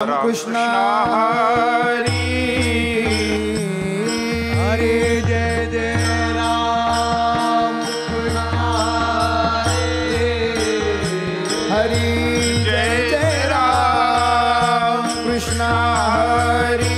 कृष्ण हरि हरि जय जय राम कृष्ण हरि जय जय राम कृष्ण हरि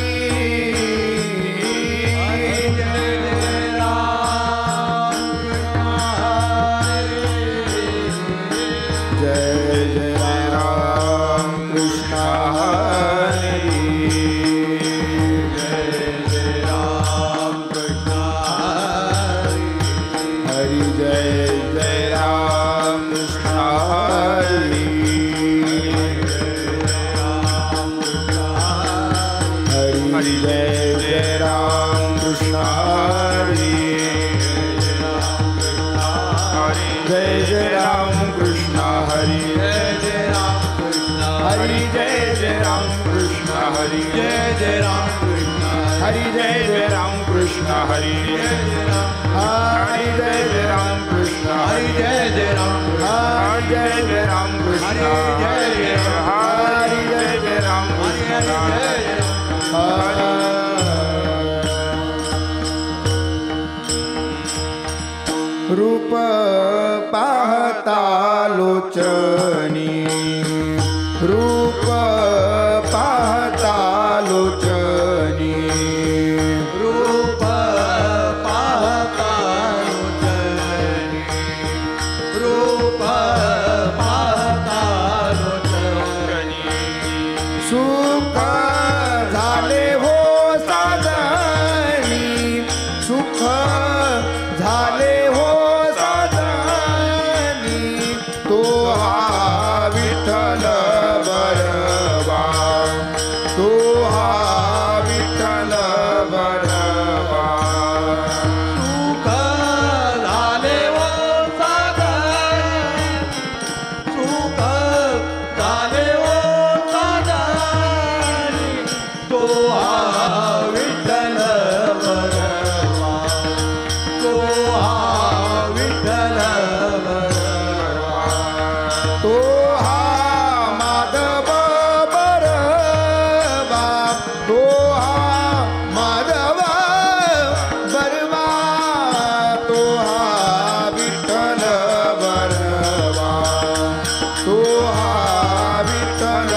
हरि जय जय राम कृष्ण हरि हरि जय जय राम कृष्ण हरि जय जय राम हरि जय जय राम कृष्ण हरि जय जय राम कृष्ण रूप पाहता लोचनी रूप पाहता लोचनी रूप पाहता लोचनी रूप पाहता लोचनी सुख झाले हो साजनी सुख झाले हो साजनी तो हा विठ्ठल बरवा तो हा विठ्ठल बरवा सुख झाले हो साजनी सुख झाले हो साजनी तो हा विठ्ठल बरवा तो हा विठ्ठल बरवा तो हा माधव बरवा तो हा माधव बरवा तो हा विठ्ठल बरवा तो हा विठ्ठल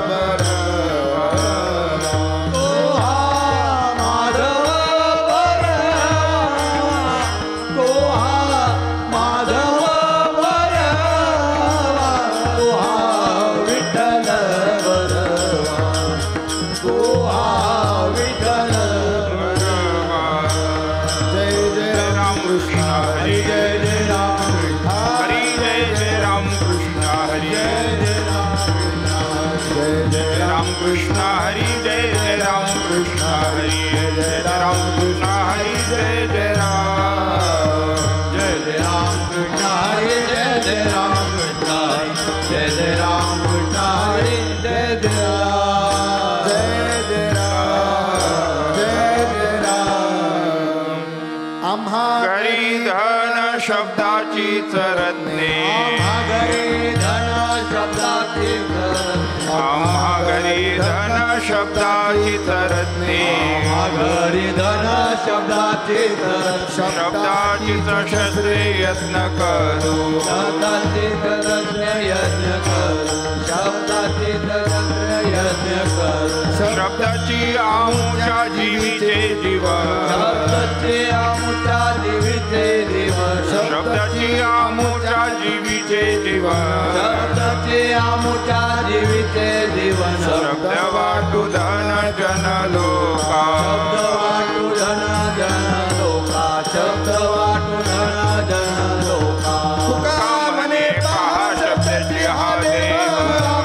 बरवा तो हा माधव बरवा तो हा माधव बरवा तो हा विठ्ठल बरवा तो हा विठ्ठल बरवा जय जय राम कृष्ण हरि जय जय राम हरि जय जय राम कृष्ण हरि जय जय राम कृष्ण हरि जय जय राम कृष्ण हरि जय जय राम कृष्ण हरि जय जय राम कृष्ण हरि जय जय राम कृष्ण हरि जय जय राम कृष्ण हरि जय जय राम आम्हा घरी धन शब्दाची चरत्ने घरी धन शब्दाची आम्हा घरी धन शब्दाची चरत्ने घरी धन शब्दाची शब्दाची शस्त्रे यत्न करू शब्दाची यत्न करू शब्दाची यत्न करू शब्दाची आमुच्या जीवीचे जीवन शब्दाची आमुच्या जीवीचे जीवन शब्दाची आमुच्या जीवीचे जीवन शब्दाची आमुच्या जीवीचे जीवन शब्द वाटू धन जन लोका शब्द वाटू धन जन लोका शब्द वाटू धन जन लोका तुका म्हणे पहा शब्दाची हाते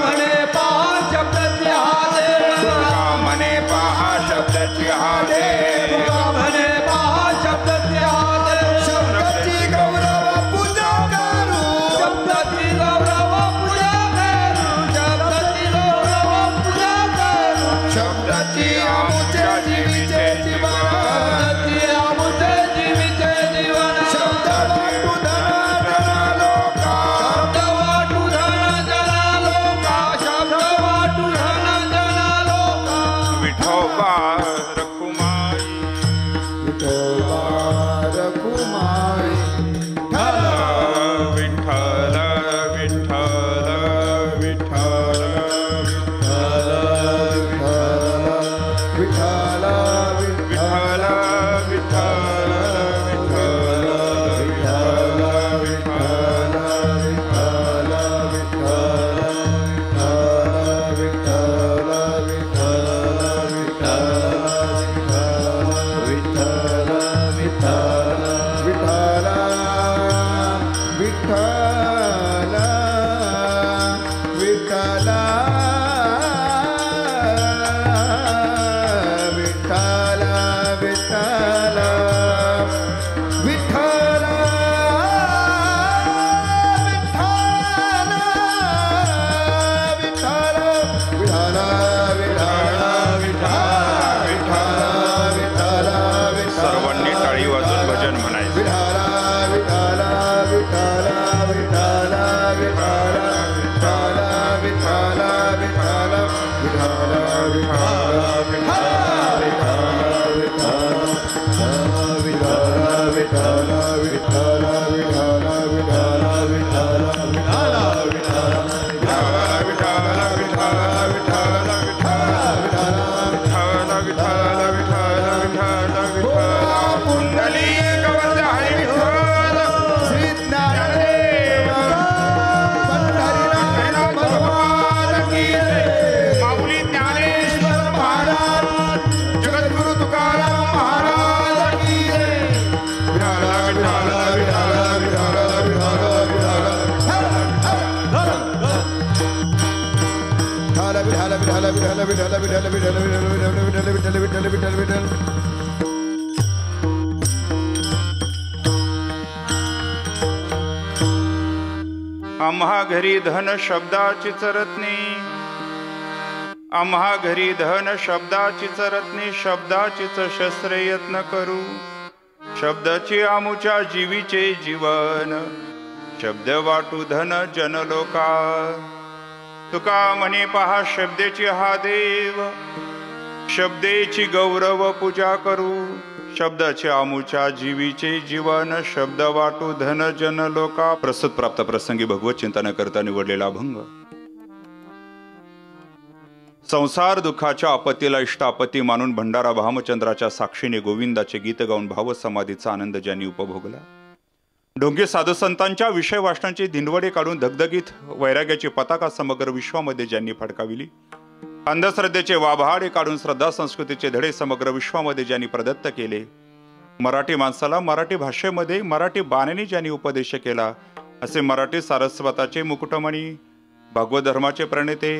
म्हणे पहा शब्दाची हाते तुका म्हणे पहा शब्दाची हाते म्हणे पहा शब्दाची हाते शब्दाची गौरव पूजा करू शब्दाची गौरव पूजा करू शब्दाची गौरव पूजा करू शब्द रखुमाई विठोबा रखुमाई विठ्ठल विठ्ठल विठ्ठल विठ्ठल विठ्ठल विठ्ठल आम्हा घरी धन शब्दाची चरत्नी, आम्हा घरी धन शब्दाची चरत्नी, शब्दाचीच शस्त्रे यत्न करू, शब्दाची आमुच्या जीवीचे जीवन, शब्द वाटू धन जनलोका, तुका म्हणे पहा शब्देची हा देव, शब्देची गौरव पूजा करू, शब्दाचे आमुच्या जीवीचे जीवन, शब्द वाटू धन जन लोका. प्रस्तुत प्राप्त प्रसंगी भगवत चिंतन करता निवडलेला अभंग. संसार दुःखाच्या आपत्तीला इष्टापत्ती मानून भंडारा भामचंद्राच्या साक्षीने गोविंदाचे गीत गाऊन भाव समाधीचा आनंद ज्यांनी उपभोगला, ढोंगी साधू संतांच्या विषय वाचनांची धिंडवडे काढून धगधगीत वैराग्याची पताका समग्र विश्वामध्ये ज्यांनी फडकाविली, अंधश्रद्धेचे वाभाडे काढून श्रद्धा संस्कृतीचे धडे समग्र विश्वामध्ये ज्यांनी प्रदत्त केले, मराठी माणसाला मराठी भाषेमध्ये मराठी बाणीने ज्यांनी उपदेश केला, असे मराठी सारस्वताचे मुकुटमणी, भागवत धर्माचे प्रणेते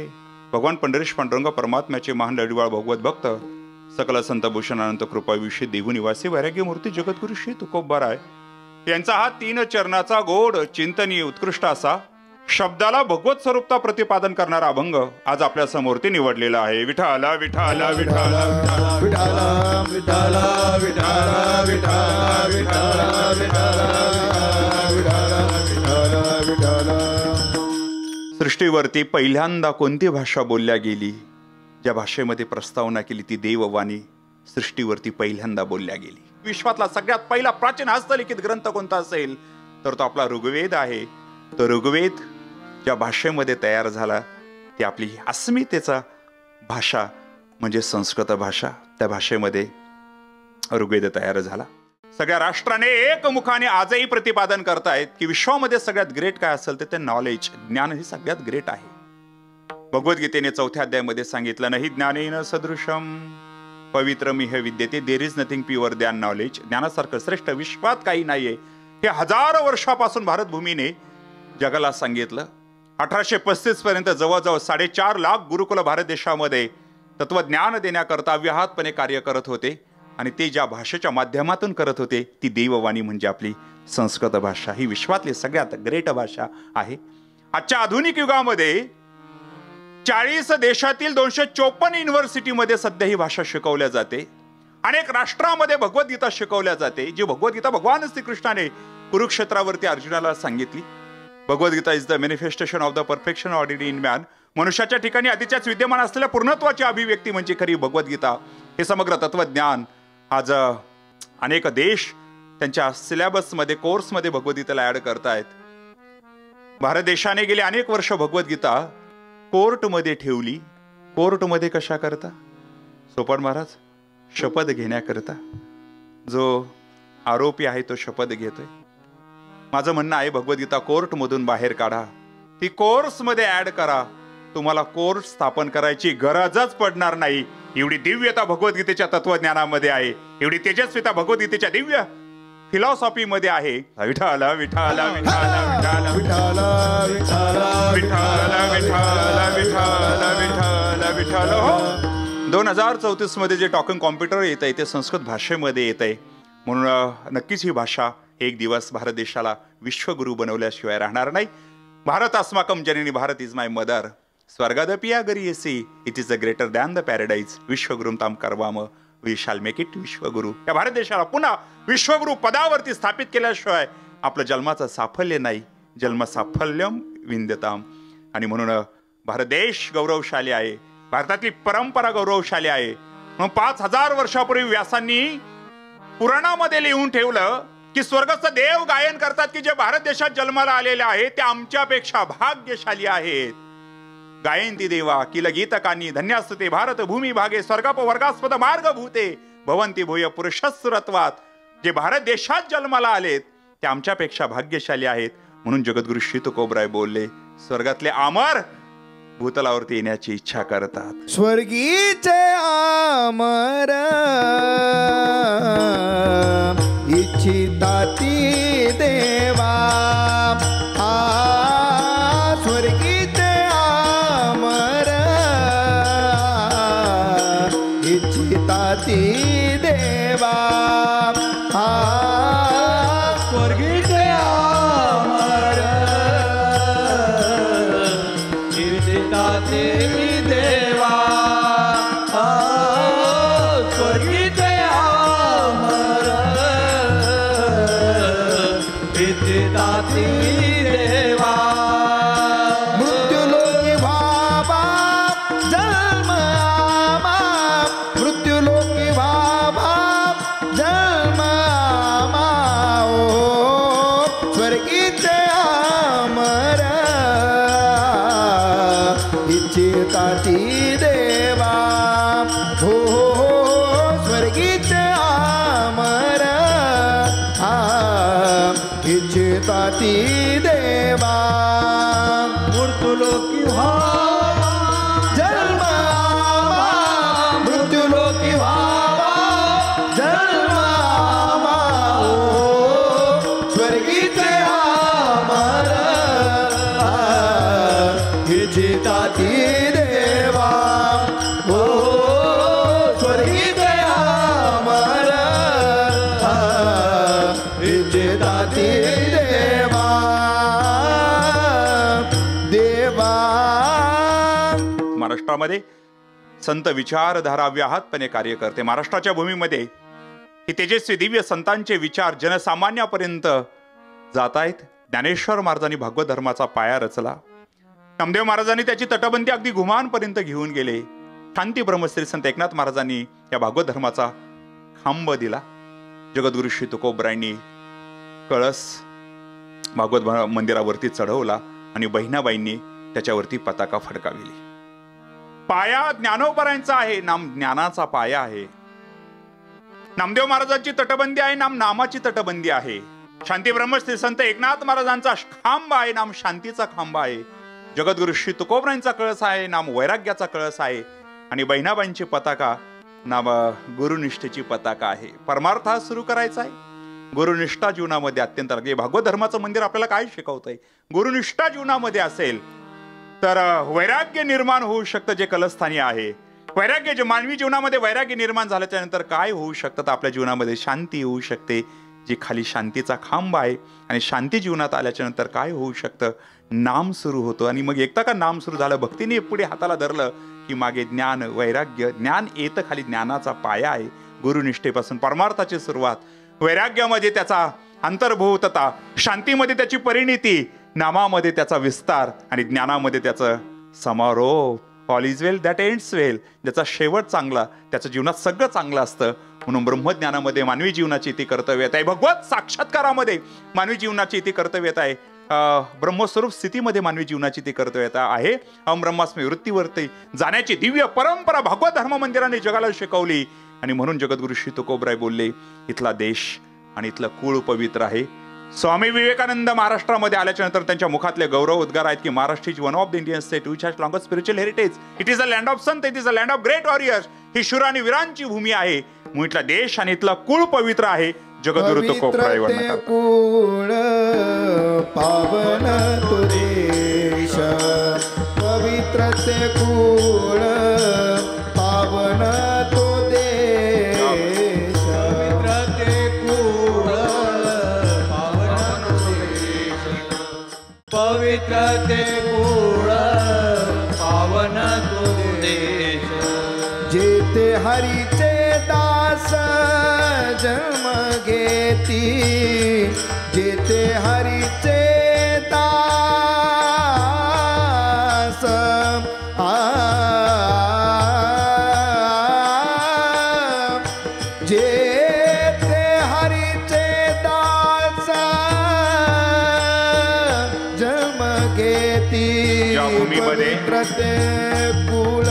भगवान पंढरीश पांडुरंग परमात्म्याचे महान लढीवाळ भगवत भक्त, सकल संत भूषण अनंत कृपाविषयी देहू निवासी वैराग्य मूर्ती जगद्गुरु श्री तुकोबाराय यांचा हा 3 चरणाचा गोड चिंतनीय उत्कृष्ट असा शब्दाला भगवत स्वरूपता प्रतिपादन करणारा अभंग आज आपल्या समोर ते निवडलेला आहे. विठाला विठाला विठाला विठाला विठाला विठाला विठाला विठाला विठाला विठाला. सृष्टीवरती पहिल्यांदा कोणती भाषा बोलल्या गेली, ज्या भाषेमध्ये प्रस्तावना केली ती देववाणी सृष्टीवरती पहिल्यांदा बोलल्या गेली. विश्वातला सगळ्यात पहिला प्राचीन हस्तलिखित ग्रंथ कोणता असेल तर तो आपला ऋग्वेद आहे. तो ऋग्वेद ज्या भाषेमध्ये तयार झाला ती आपली अस्मितेचा भाषा म्हणजे संस्कृत भाषा, त्या भाषेमध्ये ऋग्वेद तयार झाला. सगळ्या राष्ट्राने एकमुखाने आजही प्रतिपादन करतायत की विश्वामध्ये सगळ्यात ग्रेट काय असेल तर ते नॉलेज, ज्ञान हे सगळ्यात ग्रेट आहे. भगवद्गीतेने 4थ्या अध्यायामध्ये सांगितलं, नाही ज्ञानेन सदृशम पवित्रमिह विद्यते, there is nothing pure than knowledge. ज्ञानासारखं श्रेष्ठ विश्वात काही नाहीये. हे हजारो वर्षापासून भारतभूमीने जगाला सांगितलं. 1835 पर्यंत जवळजवळ 4.5 लाख गुरुकुल भारत देशामध्ये तत्वज्ञान देण्याकरता व्याहतपणे कार्य करत होते आणि ते ज्या भाषेच्या माध्यमातून करत होते ती देववाणी म्हणजे आपली संस्कृत भाषा. ही विश्वातली सगळ्यात ग्रेट भाषा आहे. आजच्या आधुनिक युगामध्ये 40 देशातील 254 युनिव्हर्सिटीमध्ये सध्या ही भाषा शिकवल्या जाते. अनेक राष्ट्रामध्ये भगवद्गीता शिकवल्या जाते, जी भगवद्गीता भगवान श्रीकृष्णाने कुरुक्षेत्रावरती अर्जुनाला सांगितली. Bhagavad Gita is the manifestation of the perfection ordinary in man मनुष्याच्या ठिकाणी आधीच्याच विद्यमान असलेल्या पूर्णत्वाची अभिव्यक्ती म्हणजे खरी भगवद्गीता. हे समग्र तत्वज्ञान आज अनेक देश त्यांच्या सिलेबसमध्ये, कोर्समध्ये भगवद्गीतेला ऍड करतायत. भारत देशाने गेले अनेक वर्ष भगवद्गीता कोर्टमध्ये ठेवली. कोर्टमध्ये कशा करता? सोपान महाराज, शपथ घेण्याकरता. जो आरोपी आहे तो शपथ घेतोय. माझं म्हणणं आहे, भगवद्गीता कोर्टमधून बाहेर काढा, ती कोर्समध्ये ऍड करा. तुम्हाला कोर्स स्थापन करायची गरजच पडणार नाही. एवढी दिव्यता भगवद्गीतेच्या तत्वज्ञानामध्ये आहे, एवढी तेजस्विता भगवद्गीतेच्या दिव्य फिलॉसॉफी मध्ये आहे. विठाला विठाला विठाला विठाला विठाला विठाला विठाला विठाला विठाला विठाला विठाला. हो, 2034 मध्ये जे टॉकिंग कॉम्प्युटर येत आहे ते संस्कृत भाषेमध्ये येत आहे. म्हणून नक्कीच ही भाषा एक दिवस भारत देशाला विश्वगुरु बनवल्याशिवाय राहणार नाही. भारत अस्माकम जननी, भारत इज माय मदर. स्वर्गादपि गरीयसी, it is a greater than the paradise. विश्वगुरुम ताम करवाम, वी शाल मेक इट विश्वगुरु. या भारत देशाला पुन्हा विश्वगुरु पदावरती स्थापित केल्याशिवाय आपलं जन्माचं साफल्य नाही. जन्म साफल्यम विंदताम. आणि म्हणून भारत देश गौरवशाली आहे, भारतातली परंपरा गौरवशाली आहे. मग 5000 वर्षापूर्वी व्यासांनी पुराणामध्ये लिहून ठेवलं की स्वर्गस्थ देव गायन करतात की जे भारत देशात जन्माला आलेले आहेत ते आमच्यापेक्षा भाग्यशाली आहेत. गायंती देवा किल गीतकानी धन्यास्तुते भारत भूमी भागे स्वर्गाप वर्गास्पद मार्ग भूते भवंती भूय पुरुषस्सुरत्वात. जे भारत देशात जन्माला आलेत ते आमच्यापेक्षा भाग्यशाली आहेत. म्हणून जगद्गुरु श्री तुकोबराय बोलले, स्वर्गातले अमर भूतलावरती येण्याची इच्छा करतात. स्वर्गीचे अमर इच्छिताती देवा. स्वर्गीचे अमर इच्छिताती देवा. स्वर्गीचे अमर इच्छिताती देवा. स्वर्गीचे अमर इच्छिताती देवा. मृत्युलोकी व्हावा जन्म आमा, मृत्युलोकी व्हावा जन्म आमा. स्वर्गीचे अमर इच्छिताती देवा. हो स्वर्गीचे अमर इच्छिताती देवा. मृत्युलोकी व्हावा जन्म आमा, मृत्युलोकी व्हावा जन्म आमा. स्वर्गीचे अमर इच्छिताती देवा. हो स्वर्गीचे अमर इच्छिताती देवा. देवा. महाराष्ट्रामध्ये संत विचारधारा व्याहतपणे कार्य करते. महाराष्ट्राच्या भूमीमध्ये ही तेजस्वी दिव्य संतांचे विचार जनसामान्यापर्यंत जात आहेत. ज्ञानेश्वर महाराजांनी भागवत धर्माचा पाया रचला. नामदेव महाराजांनी त्याची तटबंदी अगदी घुमानपर्यंत घेऊन गेले. शांती ब्रह्मश्री संत एकनाथ महाराजांनी या भागवत धर्माचा खांब दिला. जगद्गुरु श्री तुकोबरायांनी कळस भागवत मंदिरावरती चढवला आणि बहिणाबाईंनी त्याच्यावरती पताका फडकाविली. पाया ज्ञानोबरायांचा आहे, नाम ज्ञानाचा पाया आहे. नामदेव महाराजांची तटबंदी आहे, नाम नामाची तटबंदी आहे. शांती ब्रह्मश्री संत एकनाथ महाराजांचा खांब आहे, नाम शांतीचा खांब आहे. जगद्गुरु श्री तुकोबरायांचा कळस आहे, नाम वैराग्याचा कळस आहे. आणि बहिणाबाईंची पताका नाम गुरुनिष्ठेची पताका आहे. परमार्थ सुरू करायचा आहे. गुरुनिष्ठा जीवनामध्ये अत्यंत लागते. भागवत धर्माचं मंदिर आपल्याला काय शिकवतंय? गुरुनिष्ठा जीवनामध्ये असेल तर वैराग्य निर्माण होऊ शकतं जे कलस्थानी आहे. वैराग्य जे मानवी जीवनामध्ये वैराग्य निर्माण झाल्याच्या नंतर काय होऊ शकतं? तर आपल्या जीवनामध्ये शांती होऊ शकते, जी खाली शांतीचा खांब आहे. आणि शांती जीवनात आल्याच्या नंतर काय होऊ शकतं? नाम सुरू होतो. आणि मग एकदा का नाम सुरू झालं, भक्तीने पुढे हाताला धरलं की मागे ज्ञान वैराग्य. ज्ञान येतं खाली, ज्ञानाचा पाया आहे. गुरुनिष्ठेपासून परमार्थाची सुरुवात, वैराग्यामध्ये त्याचा अंतर्भूतता, शांतीमध्ये त्याची परिणिती, नामामध्ये त्याचा विस्तार आणि ज्ञानामध्ये त्याचं समारोह all is well that ends well, ज्याचा शेवट चांगला त्याच्या जीवनात सगळं चांगलं असतं. म्हणून ब्रह्मज्ञानामध्ये मानवी जीवनाची ती कर्तव्यता आहे, भगवत साक्षात्कारामध्ये मानवी जीवनाची ती कर्तव्यता आहे, ब्रह्मस्वरूप स्थितीमध्ये मानवी जीवनाची ती कर्तव्यता आहे. ब्रह्मास्मी वृत्तीवरती जाण्याची दिव्य परंपरा भागवत धर्म मंदिराने जगाला शिकवली. आणि म्हणून जगद्गुरु श्री तुकोबराय बोलले, इथला देश आणि इथलं कुळ पवित्र आहे. स्वामी विवेकानंद महाराष्ट्रामध्ये आल्याच्या नंतर त्यांच्या मुखातले गौरव उद्गार आहेत की Maharashtra is one of the Indian state which has longest spiritual heritage. It is a land of sant, it is a land of great warriors. ही शूर आणि वीरांची भूमी आहे. म्हणून इथला देश आणि इथला कुळ पवित्र आहे. जगद्गुरु तुकोबराय वर्णन कुळ पावन तो देश, पवित्र ते कुळ पावन तो देश, पवित्र ते कुळ पावन तो देश, पवित्र ते कुळ पावन तो देश. जेते हरीचे दास जन्म घेती, जेते हरीचे दास जेते हरीचे दास जन्म घेती, या भूमीमध्ये प्रत्येक कुळ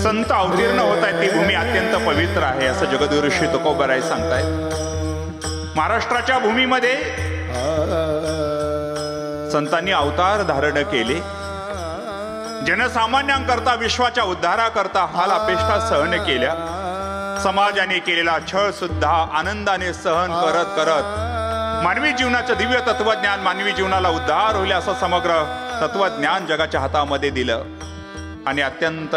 संत अवतीर्ण होत आहेत ती भूमी अत्यंत पवित्र आहे असं जगद्गुरु श्री तुकोबराय सांगतायत. महाराष्ट्राच्या भूमीमध्ये संतांनी अवतार धारण केले. जनसामान्यांकरता विश्वाच्या उद्धाराकरता हाल अपेष्टा सहन केल्या. समाजाने केलेला छळ सुद्धा आनंदाने सहन करत करत मानवी जीवनाचं दिव्य तत्वज्ञान, मानवी जीवनाला उद्धार होईल असं समग्र तत्वज्ञान जगाच्या हातामध्ये दिलं. आणि अत्यंत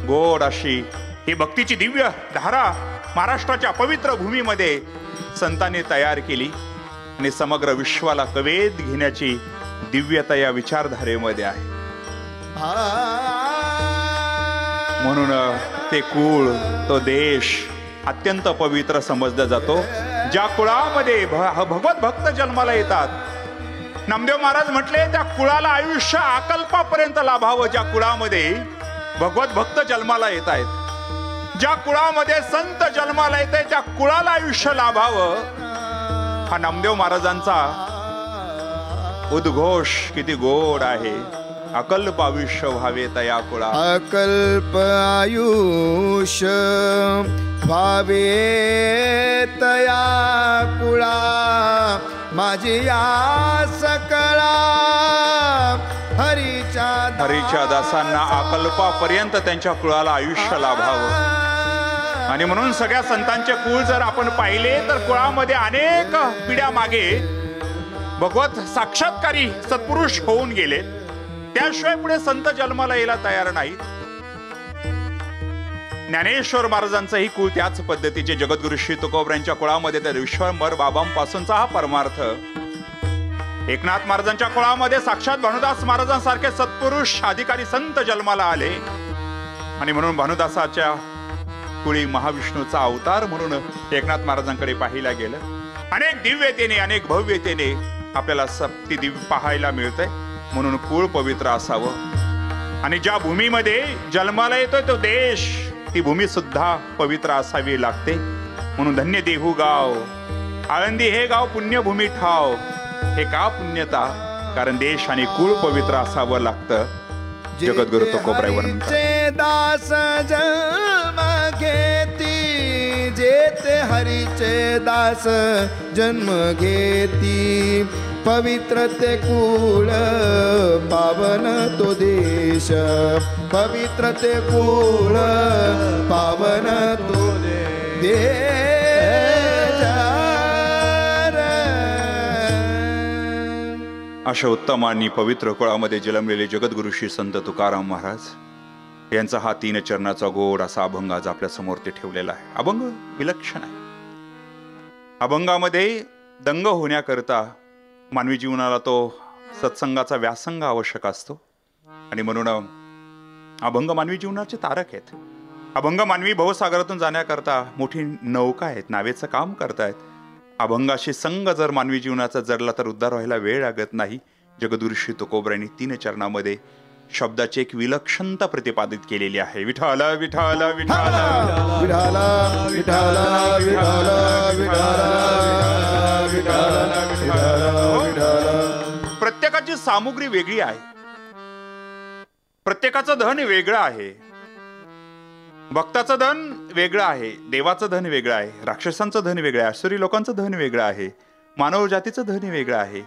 गोड अशी ही भक्तीची दिव्य धारा महाराष्ट्राच्या पवित्र भूमीमध्ये संतांनी तयार केली. आणि समग्र विश्वाला कवेत घेण्याची दिव्यता या विचारधारेमध्ये आहे. म्हणून ते कुळ, तो देश अत्यंत पवित्र समजला जातो. ज्या कुळामध्ये भगवत भक्त जन्माला येतात, नामदेव महाराज म्हटले त्या कुळाला आयुष्य अकल्पापर्यंत लाभावं. ज्या कुळामध्ये भगवत भक्त जन्माला येत आहेत, ज्या कुळामध्ये संत जन्माला येत आहे, त्या कुळाला आयुष्य लाभावं. हा नामदेव महाराजांचा उद्घोष किती गोड आहे. अकल्प आयुष्य व्हावे तया कुळा, अकल्प आयुष्य व्हावे तया कुळा, माझी आस कळा हरीच्या दासांना अकल्पापर्यंत त्यांच्या कुळाला आयुष्य लाभावं. आणि म्हणून सगळ्या संतांचे कुळ जर आपण पाहिले तर कुळामध्ये अनेक पिढ्या मागे भगवत साक्षात्कारी सत्पुरुष होऊन गेले. त्याशिवाय पुढे संत जन्माला यायला तयार नाहीत. ज्ञानेश्वर महाराजांचंही कुळ त्याच पद्धतीचे जगद्गुरु श्री तुकोबरायांच्या कुळामध्ये तर विश्वंभर बाबांपासूनचा हा परमार्थ. एकनाथ महाराजांच्या कुळामध्ये साक्षात भानुदास महाराजांसारखे सत्पुरुष अधिकारी संत जन्माला आले. आणि म्हणून भानुदासाच्या कुळी महाविष्णूचा अवतार म्हणून एकनाथ महाराजांकडे पाहिला गेलं. अनेक दिव्यतेने, अनेक भव्यतेने आपल्याला सप्ती दिव्य पाहायला मिळतंय. म्हणून कुळ पवित्र असावं. आणि ज्या भूमीमध्ये जन्माला येतोय तो देश, ती भूमी सुद्धा पवित्र असावी लागते. म्हणून धन्य देहू गाव आळंदी हे गाव पुण्यभूमी ठाव. हे का पुण्यता? कारण देश आणि कुळ पवित्र असावं लागतं. जगद्गुरु तुकोबराय वर्णन दास जन्म घेती, जेते हरीचे दास जन्म घेती, पवित्र ते कुळ पावन तो देश, पवित्र ते कुळ पावन तो देश. अशा उत्तम आणि पवित्र कुळामध्ये जन्मलेले जगद्गुरु श्री संत तुकाराम महाराज यांचा हा 3 चरणाचा गोड असा अभंग आज आपल्या समोर ते ठेवलेला आहे. अभंग विलक्षण आहे. अभंगामध्ये दंग होण्याकरता मानवी जीवनाला तो सत्संगाचा व्यासंग आवश्यक असतो. आणि म्हणून अभंग मानवी जीवनाचे तारक आहेत. अभंग मानवी भवसागरातून जाण्याकरता मोठी नौका आहेत, नावेचं काम करतायत. अभंगाशी संग जर मानवी जीवनाचा जडला तर उद्धार व्हायला वेळ लागत नाही. जगद्गुरू श्री तुकोबरायांनी 3 चरणामध्ये शब्दाची एक विलक्षणता प्रतिपादित केलेली आहे. विठाल विठाल विठाल विठाल विठाल विठाल विठाल विठाल. प्रत्येकाची सामुग्री वेगळी आहे, प्रत्येकाचं धन वेगळं आहे. भक्ताचं धन वेगळं आहे, देवाचं धन वेगळं आहे, राक्षसांचं धन वेगळं आहे, आसुरी लोकांचं धन वेगळं आहे, मानव जातीचं धन वेगळं आहे,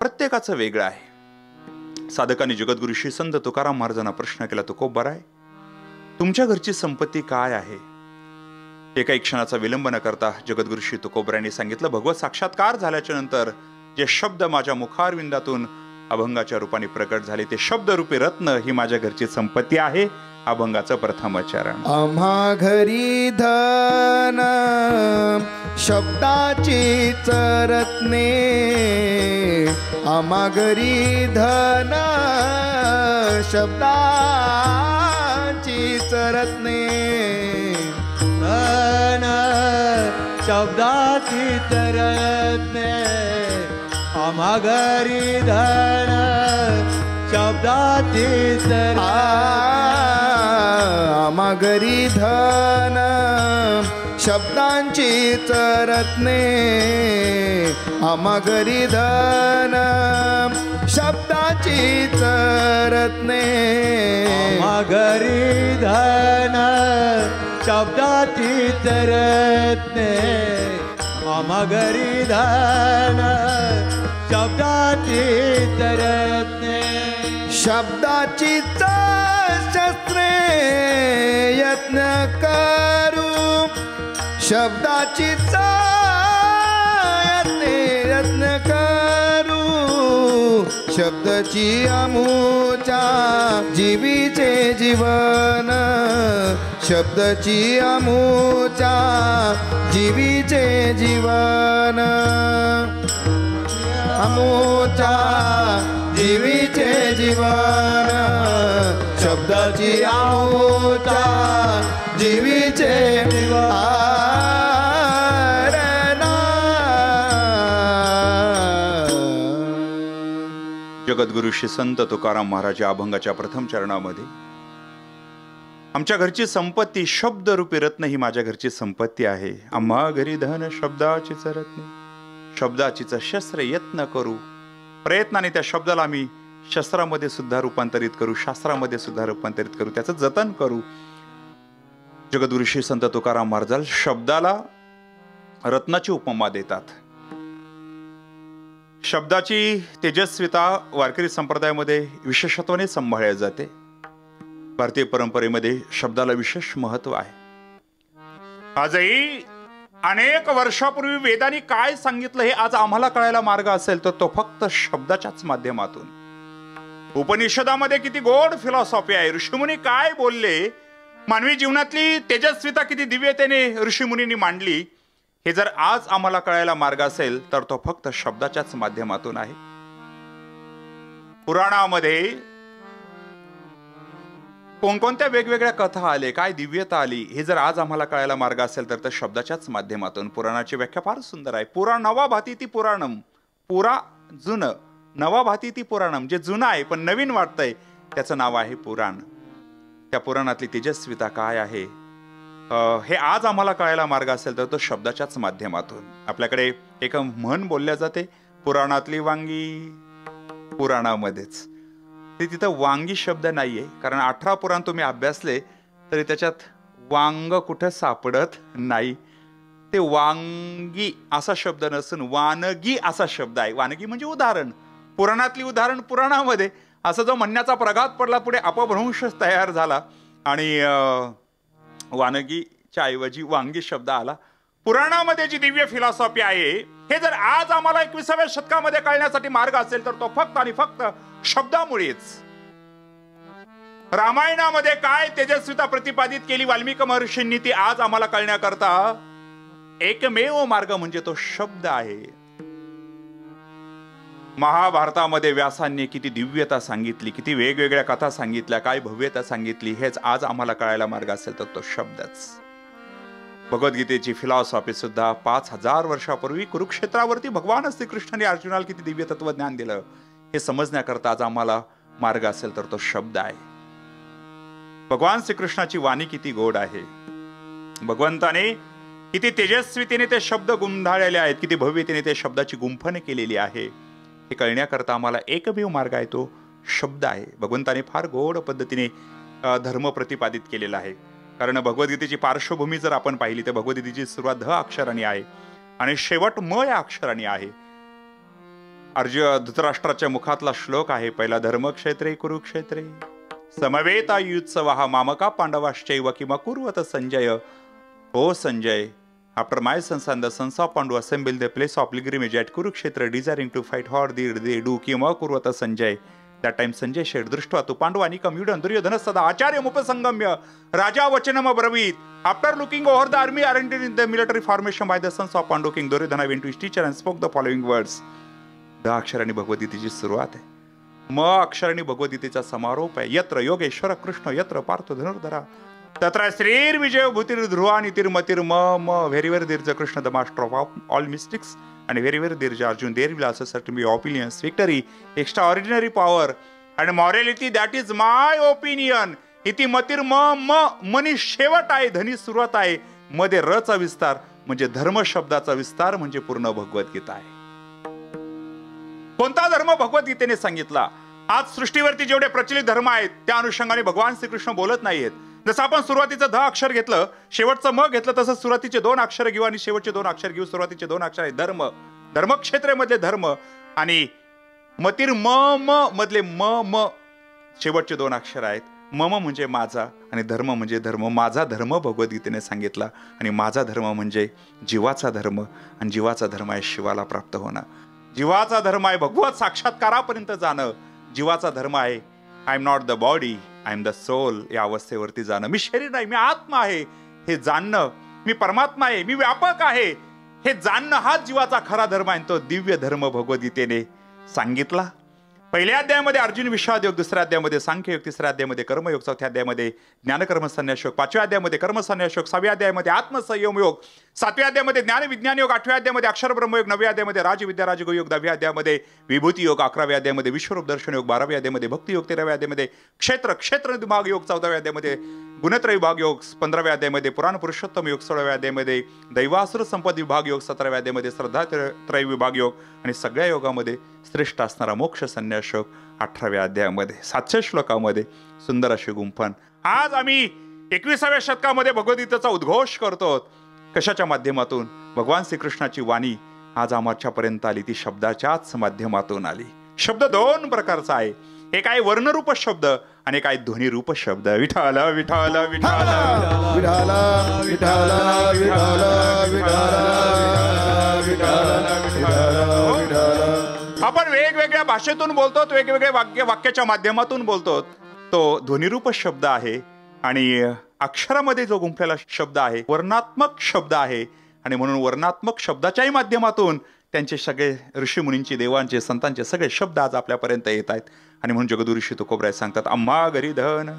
प्रत्येकाचं वेगळं आहे. साधकांनी जगद्गुरू श्री संत तुकाराम महाराजांना प्रश्न केला, तुकोबराय तुमच्या घरची संपत्ती काय आहे? एका क्षणाचा विलंब न करता जगद्गुरू श्री तुकोबरायांनी सांगितलं, भगवत साक्षात्कार झाल्याच्या नंतर जे शब्द माझ्या मुखारविंदातून अभंगाच्या रूपाने प्रकट झाले ते शब्दरूपी रत्न ही माझ्या घरची संपत्ती आहे. अभंगाचं प्रथम चरण. आम्हा घरी धन शब्दाची रत्ने, आम्हा घरी धन शब्दाची रत्ने, धन शब्दाची रत्ने, आम्हा घरी धन शब्दाची आम्हा घरी धन शब्दांची रत्ने, आम्हा घरी धन शब्दाची रत्ने, आम्हा घरी धन शब्दाची रत्ने, आम्हा घरी धन शब्दाची रत्ने, शब्दाची शस्त्रे यत्न करू, शब्दाची यत्न करू, शब्दाची आमुच्या जीवीचे जीवन, शब्दाची आमुच्या जीवीचे जीवन, आमुच्या जीवीचे जीवन, शब्दाची आमुच्या जीवीचे जीवन. जगद्गुरू श्री संत तुकाराम महाराज अभंगाच्या प्रथम चरणामध्ये आमच्या घरची संपत्ती शब्दरूपी रत्न ही माझ्या घरची संपत्ती आहे. आम्हा घरी धन शब्दाचीच रत्ने, शब्दाचीच शस्त्र यत्न करू, प्रयत्नाने त्या शब्दाला आम्ही शस्त्रामध्ये सुद्धा रूपांतरित करू, शास्त्रामध्ये सुद्धा रूपांतरित करू, त्याचं जतन करू. जगद्गुरू श्री संत तुकाराम महाराज शब्दाला रत्नाची उपमा देतात. शब्दाची तेजस्विता वारकरी संप्रदायामध्ये विशेषत्वाने सांभाळली जाते. भारतीय परंपरेमध्ये शब्दाला विशेष महत्व आहे. आजही अनेक वर्षापूर्वी वेदांनी काय सांगितलं हे आज आम्हाला कळायला मार्ग असेल तर तो फक्त शब्दाच्याच माध्यमातून. उपनिषदामध्ये किती गोड फिलॉसॉफी आहे, ऋषीमुनी काय बोलले, मानवी जीवनातली तेजस्विता किती दिव्यतेने ऋषीमुनींनी मांडली, हे जर आज आम्हाला कळायला मार्ग असेल तर तो फक्त शब्दाच्याच माध्यमातून आहे. पुराणामध्ये कोणकोणत्या वेगवेगळ्या कथा आले, काय दिव्यता आली, हे जर आज आम्हाला कळायला मार्ग असेल तर शब्दाच्याच माध्यमातून. पुराणाची व्याख्या फार सुंदर आहे. पुरा नवा भाती ती पुराणम, पुरा जुनं, नवा भाती ती पुराणम, जे जुनं आहे पण नवीन वाटतंय त्याचं नाव आहे पुराण. त्या पुराणातली तेजस्विता काय आहे हे आज आम्हाला कळायला मार्ग असेल तर तो शब्दाच्याच माध्यमातून. आपल्याकडे एक म्हण बोलल्या जाते, पुराणातली वांगी पुराणामध्येच. ते तिथं वांगी शब्द नाहीये, कारण 18 पुराण तुम्ही अभ्यासले तरी त्याच्यात वांग कुठं सापडत नाही. ते वांगी असा शब्द नसून वानगी असा शब्द आहे. वानगी म्हणजे उदाहरण, पुराणातली उदाहरण पुराणामध्ये, असं जो म्हणण्याचा प्रघात पडला, पुढे अपभ्रंश तयार झाला आणि वानगीच्या ऐवजी वांगी शब्द आला. पुराणामध्ये जी दिव्य फिलॉसॉफी आहे हे जर आज आम्हाला 21व्या शतकामध्ये कळण्यासाठी मार्ग असेल तर तो फक्त आणि फक्त शब्दामुळेच. रामायणामध्ये काय तेजस्विता प्रतिपादित केली वाल्मिकी महर्षींनी ती आज आम्हाला कळण्याकरता एकमेव मार्ग म्हणजे तो शब्द आहे. महाभारतामध्ये व्यासांनी किती दिव्यता सांगितली, किती वेगवेगळ्या कथा सांगितल्या, काय भव्यता सांगितली, हेच आज आम्हाला कळायला मार्ग असेल तर तो शब्दच. भगवद्गीतेची फिलॉसॉफी सुद्धा 5000 वर्षापूर्वी कुरुक्षेत्रावरती भगवान श्रीकृष्णाने अर्जुनाला किती दिव्य तत्वज्ञान दिलं हे समजण्याकरता आज आम्हाला मार्ग असेल तर तो शब्द आहे. भगवान श्रीकृष्णाची वाणी किती गोड आहे. भगवंताने किती तेजस्वीतेने ते शब्द गुंडाळलेले आहेत, किती भव्यतेने ते शब्दाची गुंफण केलेली आहे हे कळण्याकरता आम्हाला एकमेव मार्ग आहे, तो शब्द आहे. भगवंताने फार गोड पद्धतीने धर्म प्रतिपादित केलेला आहे. कारण भगवद्गीतेची पार्श्वभूमी जर आपण पाहिली तर भगवद्गीतेची सुरुवात ध अक्षराने आहे आणि शेवट म या अक्षराने आहे. धृतराष्ट्राच्या मुखातला श्लोक आहे पहिला, धर्मक्षेत्रे कुरुक्षेत्रे समवेतायुत्सवः मामका पांडवाश्चैव किम कुर्वत Sanjay. O Sanjay, after my sons and the sons of Pandu assembled the place of pilgrimage at Kurukshetra, desiring to fight hard, they do kima kurvata Sanjay. That time Sanjay said, Drishtva tu Pandavanikam Yudan Duryodhana sada Acharyam upasangamya Raja Vachanam abravit. After looking over the army arranged in the military formation by the sons of Pandu, King Duryodhana went to his teacher and spoke the following words. The अक्षराने भगवद्गीतेची सुरुवात आहे, म अक्षराने भगवद्गीतेचा समारोप आहे. यत्र योगेश्वर कृष्ण यत्र पार्थ धनुर्धरा तत्र श्रीर विजय भूतिर ध्रुवा नितिर्मतिर म व्हेरी व्हेरी देर ज Krishna the master of all mystics and very very dear Arjun, there will also certainly be opinions, victory, extraordinary power and morality, that is my opinion. इति मतिर मनी शेवट आहे, धनी सुरुवात आहे, मध्ये रचा विस्तार म्हणजे धर्म शब्दाचा विस्तार म्हणजे पूर्ण भगवद्गीता आहे. कोणता धर्म भगवद्गीतेने सांगितला. आज सृष्टीवरती जेवढे प्रचलित धर्म आहेत त्या अनुषंगाने भगवान श्रीकृष्ण बोलत नाहीयेत. जसं आपण सुरुवातीचं ध अक्षर घेतलं, शेवटचं म घेतलं, तसं सुरुवातीचे 2 अक्षर घेऊ आणि शेवटचे 2 अक्षर घेऊ. सुरुवातीचे 2 अक्षर आहेत धर्म, धर्मक्षेत्रामधले धर्म, आणि मतिर म मधले म शेवटचे 2 अक्षर आहेत. मम म्हणजे माझा आणि धर्म म्हणजे धर्म. माझा धर्म भगवद्गीतेने सांगितला आणि माझा धर्म म्हणजे जीवाचा धर्म, आणि जीवाचा धर्म आहे शिवाला प्राप्त होणं. जीवाचा धर्म आहे भगवत साक्षात्कारापर्यंत जाणं. जीवाचा धर्म आहे I am not the body, I am the soul, या अवस्थेवरती जाणं. मी शरीर नाही, मी आत्मा आहे हे जाणणं. मी परमात्मा आहे, मी व्यापक आहे हे जाणणं, हाच जीवाचा खरा धर्म आहे. तो दिव्य धर्म भगवद्गीतेने सांगितला. पहिल्या अध्यायामध्ये अर्जुन विषाद योग, दुसऱ्या अध्यायामध्ये सांख्ययोग, तिसऱ्या अध्यायामध्ये कर्मयोग, चौथ्या अध्यायामध्ये ज्ञानकर्म संन्यास योग, 5व्या अध्यायामध्ये कर्म संन्यास योग, 6व्या अध्यायामध्ये आत्मसंयम योग, 7व्या अध्यायामध्ये ज्ञान विज्ञान योग, 8व्या अध्यायामध्ये अक्षर ब्रह्मयोग, 9व्या अध्यायामध्ये राजविद्या राजगुरु योग, 10व्या अध्यायामध्ये विभूती योग, 11व्या अध्यायामध्ये विश्वरूप दर्शन योग, 12व्या अध्यायामध्ये भक्ती योग, 13व्या अध्यायामध्ये क्षेत्र विभाग योग, 14व्या अध्यायामध्ये गुणत्रय विभाग योग, 15व्या अध्यायामध्ये पुराण पुरुषोत्तम योग, 16व्या अध्यायामध्ये दैवासुर संपद विभाग योग, 17व्या अध्यायामध्ये श्रद्धा त्रय विभाग योग, आणि सगळ्या योगामध्ये श्रेष्ठ असणारा मोक्ष संन्यास योग 18व्या अध्यायामध्ये 700 श्लोकामध्ये सुंदर अशी गुंफण. आज आम्ही 21व्या शतकामध्ये भगवद्गीतेचा उद्घोष करतो. कशाच्या माध्यमातून? भगवान श्रीकृष्णाची वाणी आज आमच्यापर्यंत आली, ती शब्दाच्याच माध्यमातून आली. शब्द 2 प्रकारचा आहे, एक आहे वर्णरूप शब्द आणि एक आहे ध्वनिरूप शब्द. विठाल विठाल विठाल विठाल विठाल विठाल. आपण वेगवेगळ्या भाषेतून बोलतो, वेगवेगळ्या वाक्याच्या माध्यमातून बोलतो. तो ध्वनिरूप शब्द आहे आणि अक्षरामध्ये जो गुंफलेला शब्द आहे वर्णात्मक शब्द आहे, आणि म्हणून वर्णात्मक शब्दाच्याही माध्यमातून त्यांचे सगळे ऋषीमुनींचे, देवांचे, संतांचे सगळे शब्द आज आपल्यापर्यंत येत आहेत. आणि म्हणून जगद्गुरु श्री तुकोबराय सांगतात, आम्हा घरी धन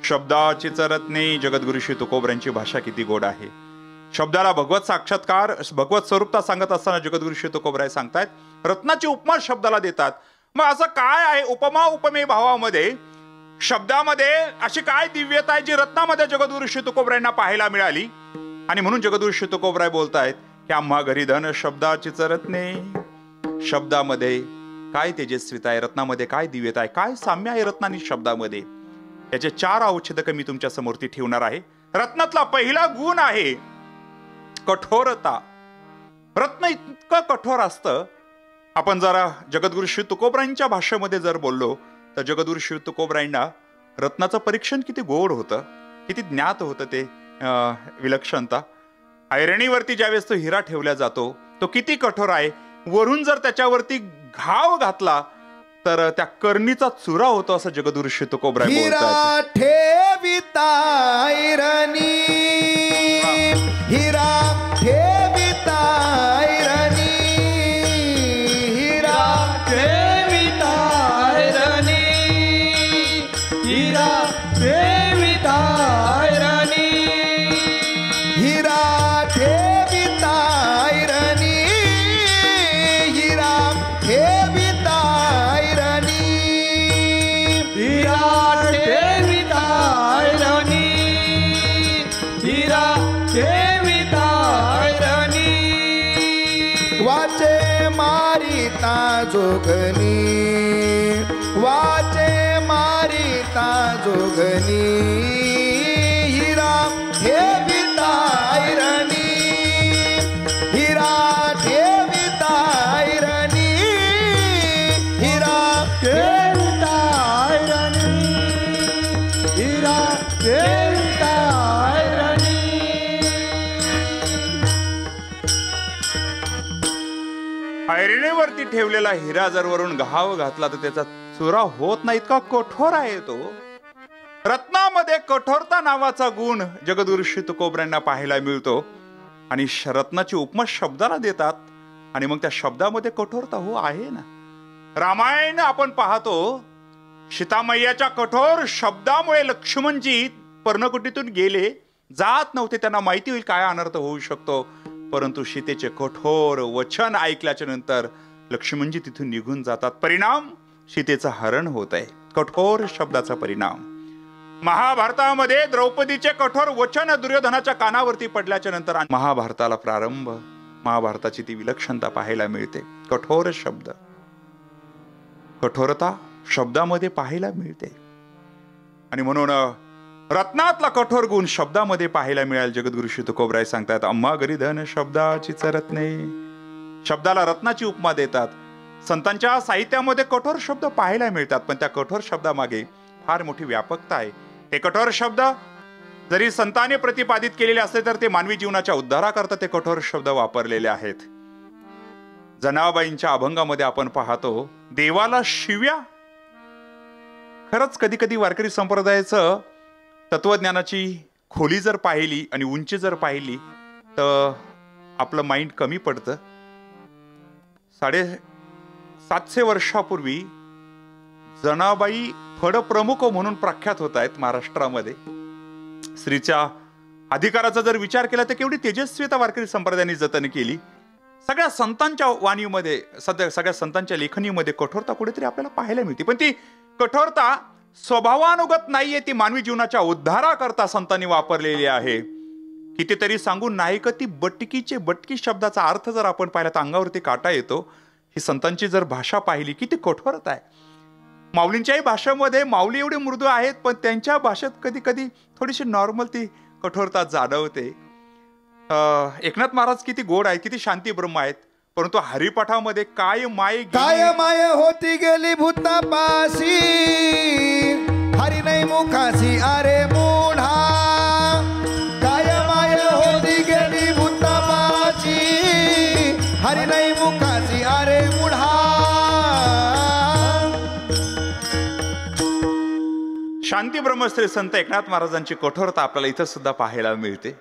शब्दाची चरतने. जगद्गुरु श्री तुकोबरायांची भाषा किती गोड आहे. शब्दाला भगवत साक्षात्कार, भगवत स्वरूपता सांगत असताना जगद्गुरु श्री तुकोबराय सांगतायत, रत्नाची उपमा शब्दाला देतात. मग असं काय आहे उपमा उपमेय भावामध्ये, शब्दामध्ये अशी काय दिव्यता आहे जी रत्नामध्ये जगद्गुरु श्री तुकोबरायांना पाहायला मिळाली. आणि म्हणून जगद्गुरु श्री तुकोबराय बोलतायत की आम्हा घरी धन शब्दाची रत्ने. शब्दामध्ये काय तेजस्विता आहे, रत्नामध्ये काय दिव्यता आहे, काय साम्य आहे रत्नानी शब्दामध्ये. याचे 4 अवच्छेदक मी तुमच्या समोर ठेवणार आहे. रत्नातला पहिला गुण आहे कठोरता. रत्न इतकं कठोर असतं. आपण जरा जगद्गुरु श्री तुकोबरायांच्या भाषेमध्ये जर बोललो तर जगद्गुरु श्री तुकोबरायांना रत्नाचं परीक्षण किती गोड होतं, किती ज्ञात होतं ते विलक्षणता. ऐरणीवरती ज्यावेळेस तो हिरा ठेवला जातो तो किती कठोर आहे. वरून जर त्याच्यावरती घाव घातला तर त्या कर्णीचा चुरा होतो असं जगद्गुरु श्री तुकोबराय बोलतात. ठेविता ऐरणी, हिरा ठेविता ऐरणी, हिरा ठेविता ऐरणी, हिरा ठेविता ऐरणी, हिरा जोगनी वाचे मारिता जोगनी हिरा ठेविता ऐरणी हिरा ठेविता ऐरणी हिरा ठेविता ऐरणी हिरा ठेविता ऐरणी. ऐरणीवरती ठेवलेला हिरा जर वरून घाव घातला तर त्याचा चुरा होत नाही, इतका कठोर आहे तो. रत्नामध्ये कठोरता नावाचा गुण जगद्गुरु श्री तुकोबऱ्यांना पाहायला मिळतो. आणि रत्नाची उपमा शब्दाला देतात आणि मग त्या शब्दामध्ये कठोरता हो आहे ना. रामायण आपण पाहतो, सीतामय्याच्या कठोर शब्दामुळे लक्ष्मणजी पर्णकुटीतून गेले. जात नव्हते, त्यांना माहिती होईल काय अनर्थ होऊ शकतो. परंतु सीतेचे कठोर वचन ऐकल्याच्या नंतर लक्ष्मणजी तिथून निघून जातात. परिणाम सीतेचं हरण होत आहे, कठोर शब्दाचा परिणाम. महाभारतामध्ये द्रौपदीचे कठोर वचन दुर्योधनाच्या कानावरती पडल्याच्या नंतर महाभारताला प्रारंभ, महाभारताची ती विलक्षणता पाहायला मिळते. कठोर शब्द, कठोरता शब्दामध्ये पाहायला मिळते. आणि म्हणून रत्नातला कठोर गुण शब्दामध्ये पाहायला मिळाल. जगद्गुरु श्री तुकोबराय सांगतात, अम्मा गरी धन शब्दाचीच रत्ने. शब्दाला रत्नाची उपमा देतात. संतांच्या साहित्यामध्ये कठोर शब्द पाहायला मिळतात, पण त्या कठोर शब्दामागे फार मोठी व्यापकता आहे. ते कठोर शब्द जरी संतांनी प्रतिपादित केलेले असले तर ते मानवी जीवनाच्या उद्धाराकरता ते कठोर शब्द वापरलेले आहेत. जनाबाईंच्या अभंगामध्ये आपण पाहतो, देवाला शिव्या. खरंच कधी कधी वारकरी संप्रदायाचं तत्वज्ञानाची खोली जर पाहिली आणि उंची जर पाहिली तर आपलं माइंड कमी पडतं. 750 वर्षापूर्वी जनाबाई फडप्रमुख म्हणून प्रख्यात होत आहेत महाराष्ट्रामध्ये. स्त्रीच्या अधिकाराचा जर विचार केला तर केवढी तेजस्वीता वारकरी संप्रदायाने जतन केली. सगळ्या संतांच्या वाणीमध्ये, सगळ्या संतांच्या लेखणीमध्ये कठोरता कुठेतरी आपल्याला पाहायला मिळते. पण ती कठोरता स्वभावानुगत नाहीये, ती मानवी जीवनाच्या उद्धाराकरता संतांनी वापरलेली आहे. कितीतरी सांगून नाही का ती बटकी शब्दाचा अर्थ जर आपण पाहिला तर अंगावरती काटा येतो. ही संतांची जर भाषा पाहिली किती कठोरता आहे. माऊलींच्याही भाषेमध्ये माऊली एवढे मृदू आहेत, पण त्यांच्या भाषेत कधी कधी थोडीशी नॉर्मल ती कठोरता जाणवते. एकनाथ महाराज किती गोड आहेत, किती शांती ब्रह्म आहेत, परंतु हरिपाठामध्ये काय माय होती गेली भूतापाशी हरी नाही मुखाशी अरे मूढा. काय माय होती गेली भूतापाशी हरी नाही मुखाशी अरे मूढा. शांती ब्रह्मश्री संत एकनाथ महाराजांची कठोरता आपल्याला इथं सुद्धा पाहायला मिळते.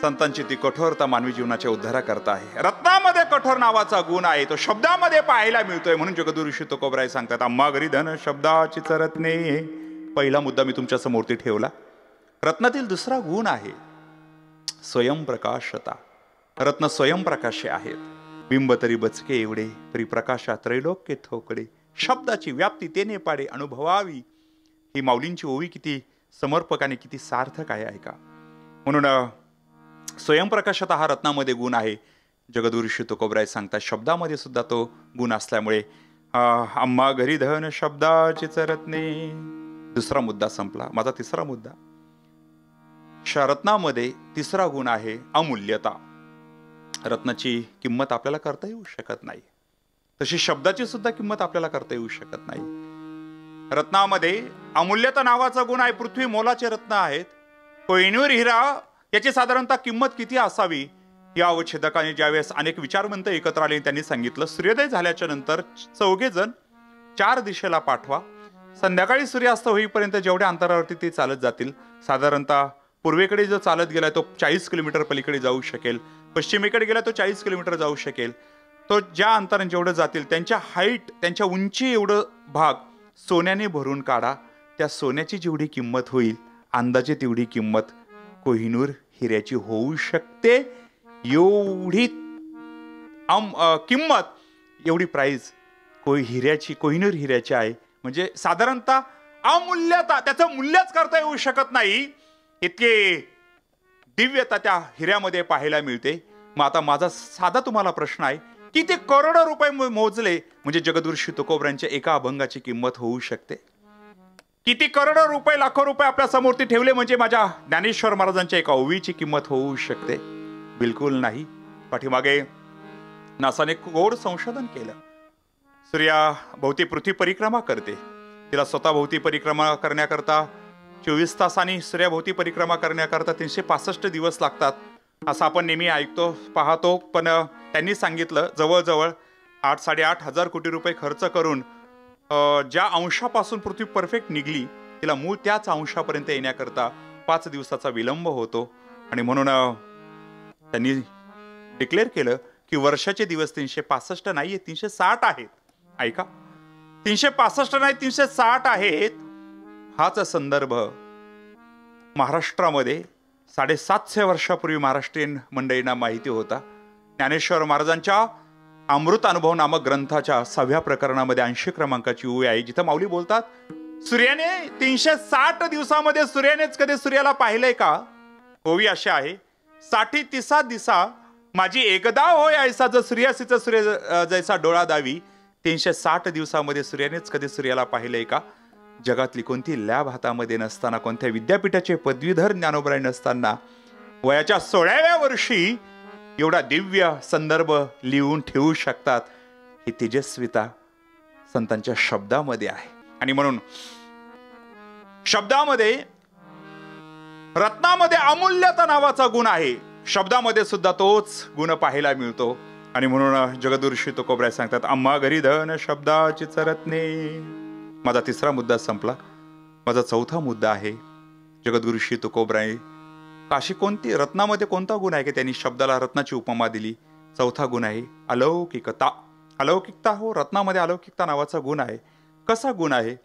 संतांची ती कठोरता मानवी जीवनाच्या उद्धाराकरता आहे. रत्नामध्ये कठोर नावाचा गुण आहे, तो शब्दामध्ये पाहायला मिळतोय. म्हणून जगद्गुरु श्री तुकोबराय सांगतात, अम्मा घरी धन शब्दाचीच रत्ने. पहिला मुद्दा मी तुमच्या समोरती ठेवला. रत्नातील दुसरा गुण आहे स्वयंप्रकाशता. रत्न स्वयंप्रकाशी आहेत. बिंब तरी बचके एवढे तरी प्रकाशात त्रैलोक्य थोकडे. शब्दाची व्याप्ती तेने पाडे अनुभवावी. ही माऊलींची ओवी किती समर्पक आणि किती सार्थक आहे ऐका. म्हणून स्वयंप्रकाशता हा रत्नामध्ये गुण आहे. जगद्गुरु श्री तुकोबराय सांगतात शब्दामध्ये सुद्धा तो गुण असल्यामुळे अम्मा घरी धन शब्दाचीच रत्ने. दुसरा मुद्दा संपला. माझा तिसरा मुद्दा, रत्नामध्ये तिसरा गुण आहे अमूल्यता. रत्नाची किंमत आपल्याला करता येऊ शकत नाही, तशी शब्दाची सुद्धा किंमत आपल्याला करता येऊ शकत नाही. रत्नामध्ये अमूल्यता नावाचा गुण आहे. पृथ्वी मोलाचे रत्न आहेत. कोहिनूर हिरा याची साधारणतः किंमत किती असावी या अवच्छेदकाने ज्यावेळेस अनेक विचारवंत एकत्र आले त्यांनी सांगितलं, सूर्योदय झाल्याच्या नंतर 4 जण 4 दिशेला पाठवा. संध्याकाळी सूर्यास्त होईपर्यंत जेवढ्या अंतरावरती ते चालत जातील, साधारणतः पूर्वेकडे जो चालत गेला तो 40 किलोमीटर पलीकडे जाऊ शकेल, पश्चिमेकडे गेला तो 40 किलोमीटर जाऊ शकेल. तो ज्या अंतराने जेवढं जातील त्यांच्या हाईट, त्यांच्या उंची एवढं भाग सोन्याने भरून काढा. त्या सोन्याची जेवढी किंमत होईल अंदाजे तेवढी किंमत कोहिनूर हिऱ्याची होऊ शकते. एवढी किंमत, एवढी प्राइस कोहिनूर हिऱ्याची आहे. म्हणजे साधारणतः अमूल्यता, त्याचं मूल्यच करता येऊ शकत नाही इतके दिव्यता त्या हिऱ्यामध्ये पाहायला मिळते. मग आता माझा साधा तुम्हाला प्रश्न आहे, किती करोडो रुपये मोजले म्हणजे जगद्गुरू श्री तुकोबरांच्या एका अभंगाची किंमत होऊ शकते? किती करोडो रुपये, लाखो रुपये आपल्या समोरती ठेवले म्हणजे माझ्या ज्ञानेश्वर महाराजांच्या एका ओवीची किंमत होऊ शकते? बिलकुल नाही. पाठीमागे नासाने गोड संशोधन केलं. सूर्याभोवती पृथ्वी परिक्रमा करते. तिला स्वतः भोवती परिक्रमा करण्याकरता 24 तासांनी सूर्याभोवती परिक्रमा करण्याकरता 365 दिवस लागतात असं आपण नेहमी ऐकतो पाहतो. पण त्यांनी सांगितलं जवळजवळ 8-8.5 हजार कोटी रुपये खर्च करून ज्या अंशापासून पृथ्वी परफेक्ट निघली तिला मूळ त्याच अंशापर्यंत येण्याकरता 5 दिवसाचा विलंब होतो. आणि म्हणून त्यांनी डिक्लेअर केलं की वर्षाचे दिवस 365 नाहीये, 360 आहेत. ऐका, 365 नाही 360 आहेत. हाच संदर्भ महाराष्ट्रामध्ये 750 वर्षापूर्वी महाराष्ट्रीयन मंडळींना माहिती होता. ज्ञानेश्वर महाराजांच्या अमृत अनुभव नामक ग्रंथाच्या 6व्या प्रकरणामध्ये 80 क्रमांकाची ओवी आहे, जिथं माऊली बोलतात, सूर्याने 360 दिवसामध्ये सूर्यानेच कधी सूर्याला पाहिलंय का? ओवी अशी आहे, 60 दिसा माझी एकदा होय ऐसा, जर सूर्यासीचा सूर्य जैसा डोळा दावी. 360 दिवसामध्ये सूर्यानेच कधी सूर्याला पाहिलंय का? जगातली कोणती लॅब हातामध्ये नसताना, कोणत्या विद्यापीठाचे पदवीधर ज्ञानोबराय नसताना वयाच्या 16व्या वर्षी एवढा दिव्य संदर्भ लिहून ठेवू शकतात, ही तेजस्विता संतांच्या शब्दामध्ये आहे. आणि म्हणून शब्दामध्ये, रत्नामध्ये अमूल्यता नावाचा गुण आहे. शब्दामध्ये सुद्धा तोच गुण पाहायला मिळतो. आणि म्हणून जगद्गुरू श्री तुकोबराय सांगतात, आम्हा घरी धन शब्दाची रत्ने. माझा 3रा मुद्दा संपला. माझा 4था मुद्दा आहे, जगद्गुरू श्री तुकोबराय काशी कोणती रत्नामध्ये कोणता गुण आहे की त्यांनी शब्दाला रत्नाची उपमा दिली? 4था गुण आहे अलौकिकता. अलौकिकता, हो, रत्नामध्ये अलौकिकता नावाचा गुण आहे. कसा गुण आहे?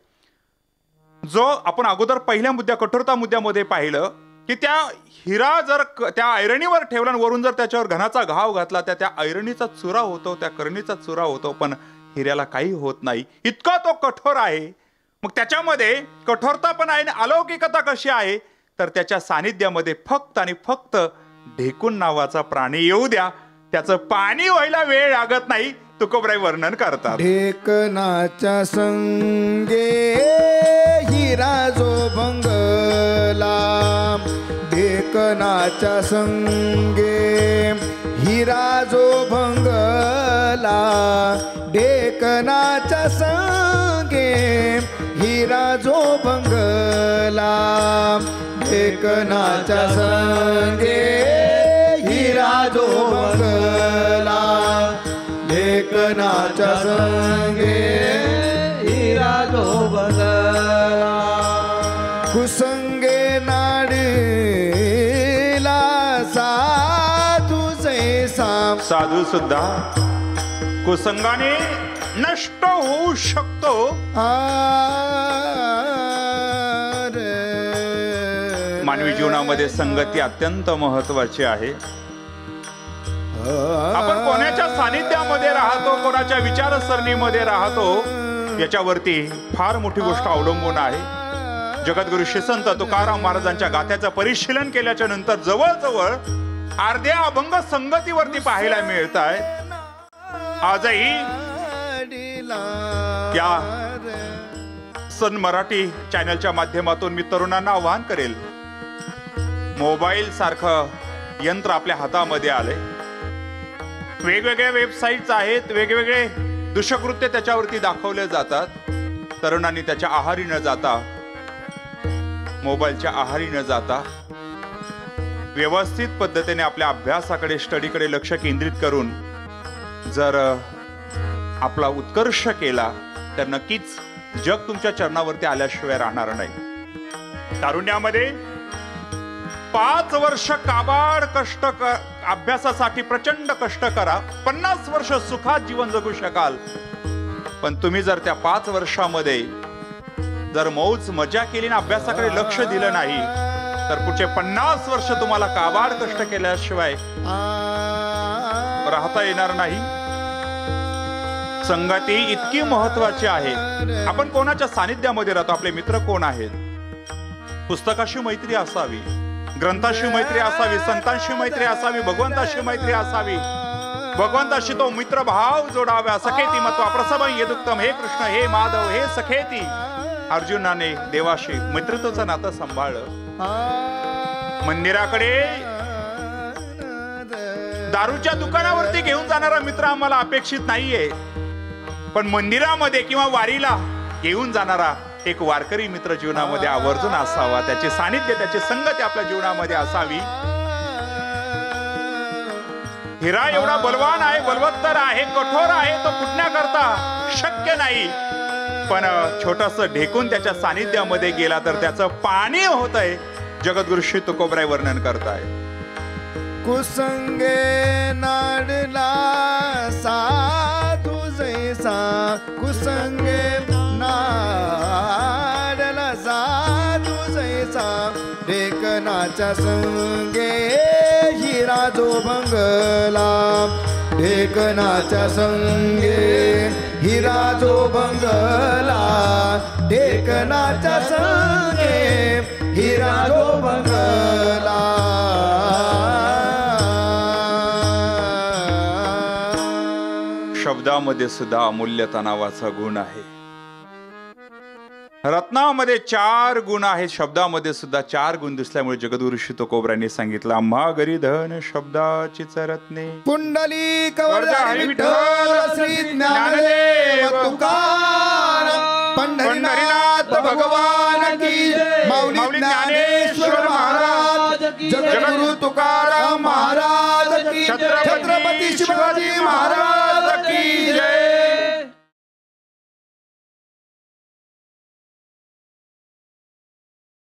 जो आपण अगोदर पहिल्या कठोरता मुद्द्यामध्ये पाहिलं की त्या हिरा जर त्या ऐरणीवर ठेवला आणि वरून जर त्याच्यावर घनाचा घाव घातला, त्या ऐरणीचा चुरा होतो, त्या करणीचा चुरा होतो, पण हिऱ्याला काही होत नाही, इतका तो कठोर आहे. मग त्याच्यामध्ये कठोरता पण आहे आणि अलौकिकता कशी आहे? तर त्याच्या सानिध्यामध्ये फक्त आणि फक्त ढेकून नावाचा प्राणी येऊ द्या, त्याचं पाणी व्हायला वेळ लागत नाही. तुकोबराय वर्णन करतात, ढेकणाच्या संगे हिरा जो भंगला, ढेकणाच्या संगे हिरा जो भंगला, ढेकणाच्या संगे हिरा जो भंगला, ढेकणाच्या संगे हिरा जो भंगला, ढेकणाच्या संगे हिरा जो भंगला, कुसंगे नाडीला साधू जैसा. साधू सुद्धा कुसंगाने नष्ट होऊ शकतो. मानवी जीवनामध्ये संगती अत्यंत महत्वाची आहे. आपण कोणाच्या सानिध्यामध्ये राहतो, कोणाच्या विचारसरणीमध्ये राहतो, याच्यावरती फार मोठी गोष्ट अवलंबून आहे. जगद्गुरू श्री संत तुकाराम महाराजांच्या गाथ्याचं परिशीलन केल्याच्या नंतर जवळजवळ अर्ध्या अभंग संगतीवरती पाहायला मिळत आहे. आजही या सन मराठी चॅनलच्या माध्यमातून मी तरुणांना आवाहन करेल, मोबाईल सारखं यंत्र आपल्या हातामध्ये आले, वेगवेगळ्या वेबसाईट्स आहेत, वेगवेगळे दुष्कृत्य त्याच्यावरती दाखवले जातात. तरुणांनी त्याच्या आहारी न जाता, मोबाईलच्या आहारी न जाता व्यवस्थित पद्धतीने आपल्या अभ्यासाकडे, स्टडीकडे लक्ष केंद्रित करून जर आपला उत्कर्ष केला तर नक्कीच जग तुमच्या चरणावरती आल्याशिवाय राहणार नाही. तारुण्यामध्ये 5 वर्ष काबाड कष्ट अभ्यासासाठी प्रचंड कष्ट करा, 50 वर्ष सुखात जीवन जगू शकाल. पण तुम्ही जर त्या 5 वर्षामध्ये जर मौज मजा केली ना, अभ्यासाकडे लक्ष दिलं नाही, तर पुढचे 50 वर्ष तुम्हाला काबाड कष्ट केल्याशिवाय राहता येणार नाही. संगती इतकी महत्वाची आहे. आपण कोणाच्या सानिध्यामध्ये राहतो, आपले मित्र कोण आहेत? पुस्तकाशी मैत्री असावी, ग्रंथाशी मैत्री असावी, संतांशी मैत्री असावी, भगवंताशी मैत्री असावी. भगवंताशी तो मित्र भाव जोडाव्या. सखेती मत्वा प्रसभं यदुक्तम. हे कृष्ण, हे माधव, हे सखेती. अर्जुनाने देवाशी मित्रत्वाचं नातं सांभाळलं. मंदिराकडे दारूच्या दुकानावरती घेऊन जाणारा मित्र आम्हाला अपेक्षित नाहीये, पण मंदिरामध्ये किंवा वारीला घेऊन जाणारा एक वारकरी मित्र जीवनामध्ये आवर्जून असावा. त्याचे सानिध्य, त्याची संगती आपल्या जीवनामध्ये असावी. हिरा एवढा बलवान आहे, बलवत्तर आहे, कठोर आहे, तो फुटण्याकरता शक्य नाही. पण छोटस ढेकून त्याच्या सानिध्यामध्ये गेला तर त्याचं पाणी होत आहे. जगद्गुरु श्री तुकोबराय वर्णन करताय. कुसंगे नाडला साधू जैसा, कुसंगे नाडला साधू जैसा, ढेकणाच्या संगे हिरा जो बंगला, ढेकणाच्या संगे हिरा जो बंगला, ढेकणाच्या संगे हिरा जो बंगला. शब्दामध्ये सुद्धा अमूल्यता नावाचा गुण आहे. रत्नामध्ये 4 गुण आहेत, शब्दामध्ये सुद्धा 4 गुण दिसल्यामुळे जगद्गुरु श्री तुकोबरायांनी सांगितलं, आम्हा घरी धन शब्दाचीच रत्ने. कुंडली कवरधारी विठ्ठल श्री ज्ञानदेव तुकाराम, पंढरीनाथ भगवान की, माऊली ज्ञानेश्वर महाराज, जगद्गुरु तुकाराम महाराज